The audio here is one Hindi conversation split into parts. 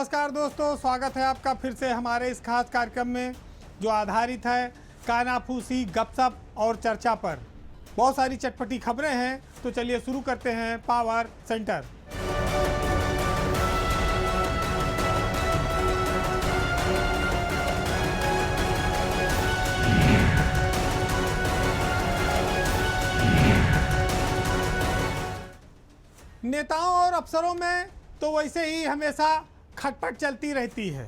नमस्कार दोस्तों, स्वागत है आपका फिर से हमारे इस खास कार्यक्रम में जो आधारित है कानाफूसी, गपशप और चर्चा पर। बहुत सारी चटपटी खबरें हैं, तो चलिए शुरू करते हैं पावर सेंटर। नेताओं और अफसरों में तो वैसे ही हमेशा खटपट चलती रहती है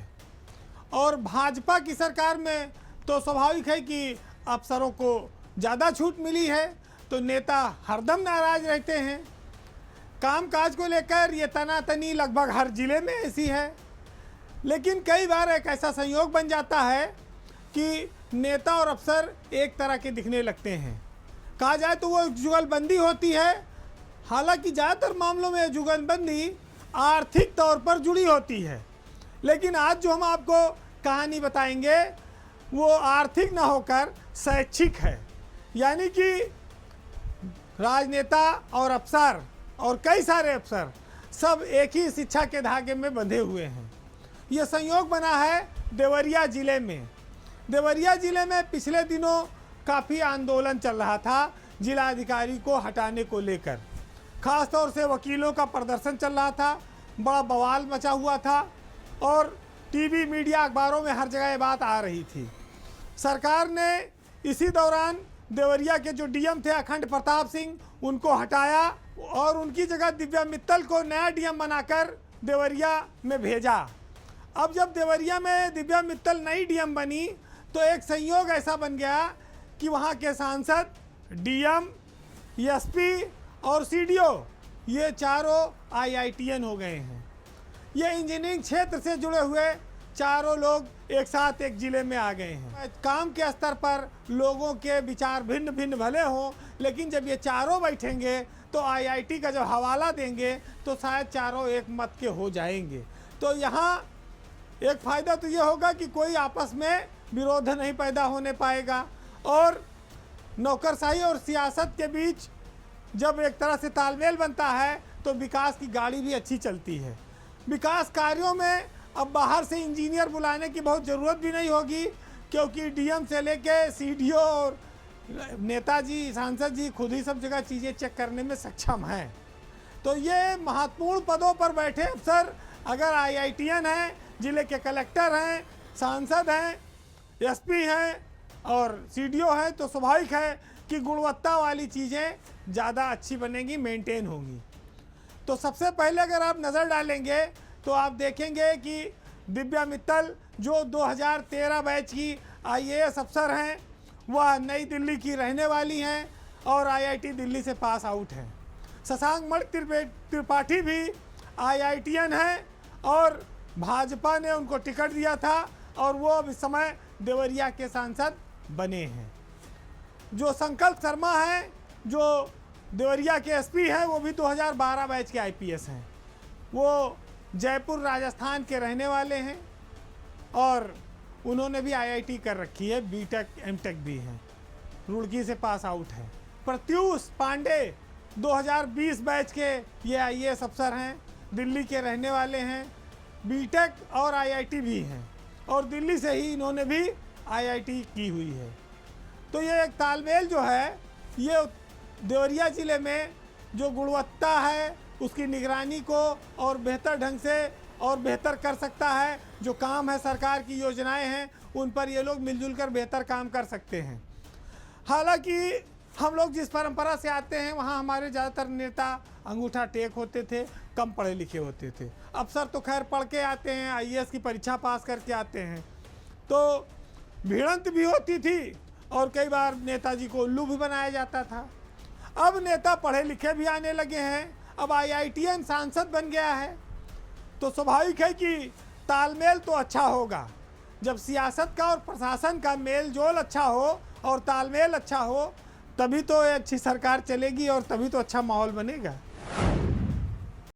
और भाजपा की सरकार में तो स्वाभाविक है कि अफसरों को ज़्यादा छूट मिली है, तो नेता हरदम नाराज रहते हैं। कामकाज को लेकर ये तनातनी लगभग हर जिले में ऐसी है, लेकिन कई बार एक ऐसा संयोग बन जाता है कि नेता और अफसर एक तरह के दिखने लगते हैं। कहा जाए तो वो जुगलबंदी होती है। हालांकि ज़्यादातर मामलों में जुगलबंदी आर्थिक तौर पर जुड़ी होती है, लेकिन आज जो हम आपको कहानी बताएंगे वो आर्थिक न होकर शैक्षिक है। यानी कि राजनेता और अफसर और कई सारे अफसर सब एक ही शिक्षा के धागे में बंधे हुए हैं। ये संयोग बना है देवरिया ज़िले में। देवरिया ज़िले में पिछले दिनों काफ़ी आंदोलन चल रहा था जिलाधिकारी को हटाने को लेकर। ख़ास तौर से वकीलों का प्रदर्शन चल रहा था, बड़ा बवाल मचा हुआ था और टीवी, मीडिया, अखबारों में हर जगह ये बात आ रही थी। सरकार ने इसी दौरान देवरिया के जो डीएम थे अखंड प्रताप सिंह, उनको हटाया और उनकी जगह दिव्या मित्तल को नया डीएम बनाकर देवरिया में भेजा। अब जब देवरिया में दिव्या मित्तल नई डीएम बनी तो एक संयोग ऐसा बन गया कि वहाँ के सांसद, डीएम, एसपी और सीडीओ ये चारों आईआईटीएन हो गए हैं। ये इंजीनियरिंग क्षेत्र से जुड़े हुए चारों लोग एक साथ एक जिले में आ गए हैं। काम के स्तर पर लोगों के विचार भिन्न भिन्न भले हों, लेकिन जब ये चारों बैठेंगे तो आईआईटी का जब हवाला देंगे तो शायद चारों एक मत के हो जाएंगे। तो यहाँ एक फ़ायदा तो ये होगा कि कोई आपस में विरोध नहीं पैदा होने पाएगा और नौकरशाही और सियासत के बीच जब एक तरह से तालमेल बनता है तो विकास की गाड़ी भी अच्छी चलती है। विकास कार्यों में अब बाहर से इंजीनियर बुलाने की बहुत ज़रूरत भी नहीं होगी, क्योंकि डीएम से लेके सीडीओ और नेताजी, सांसद जी खुद ही सब जगह चीज़ें चेक करने में सक्षम हैं। तो ये महत्वपूर्ण पदों पर बैठे अफसर अगर आईआईटीएन हैं, जिले के कलेक्टर हैं, सांसद हैं, एसपी हैं और सीडीओ हैं, तो स्वाभाविक है कि गुणवत्ता वाली चीज़ें ज़्यादा अच्छी बनेंगी, मेंटेन होंगी। तो सबसे पहले अगर आप नज़र डालेंगे तो आप देखेंगे कि दिव्या मित्तल जो 2013 बैच की आईएएस अफसर हैं, वह नई दिल्ली की रहने वाली हैं और आईआईटी दिल्ली से पास आउट हैं। शशांक मणि त्रिपाठी भी आईआईटीएन हैं और भाजपा ने उनको टिकट दिया था और वो अब इस समय देवरिया के सांसद बने हैं। जो संकल्प शर्मा हैं, जो देवरिया के एसपी हैं, वो भी 2012 बैच के आईपीएस हैं। वो जयपुर, राजस्थान के रहने वाले हैं और उन्होंने भी आईआईटी कर रखी है, बीटेक, एमटेक भी हैं, रुड़की से पास आउट हैं। प्रत्यूष पांडे 2020 बैच के ये आईएएस अफसर हैं, दिल्ली के रहने वाले हैं, बीटेक और आईआईटी भी हैं और दिल्ली से ही इन्होंने भी आईआईटी की हुई है। तो ये एक तालमेल जो है ये देवरिया ज़िले में जो गुणवत्ता है उसकी निगरानी को और बेहतर ढंग से और बेहतर कर सकता है। जो काम है, सरकार की योजनाएं हैं, उन पर ये लोग मिलजुल कर बेहतर काम कर सकते हैं। हालांकि हम लोग जिस परंपरा से आते हैं वहाँ हमारे ज़्यादातर नेता अंगूठा टेक होते थे, कम पढ़े लिखे होते थे। अफसर तो खैर पढ़ के आते हैं, आईएएस की परीक्षा पास करके आते हैं, तो भिड़ंत भी होती थी और कई बार नेताजी को उल्लू भी बनाया जाता था। अब नेता पढ़े लिखे भी आने लगे हैं, अब आईआईटीएन सांसद बन गया है, तो स्वाभाविक है कि तालमेल तो अच्छा होगा। जब सियासत का और प्रशासन का मेल जोल अच्छा हो और तालमेल अच्छा हो, तभी तो अच्छी सरकार चलेगी और तभी तो अच्छा माहौल बनेगा।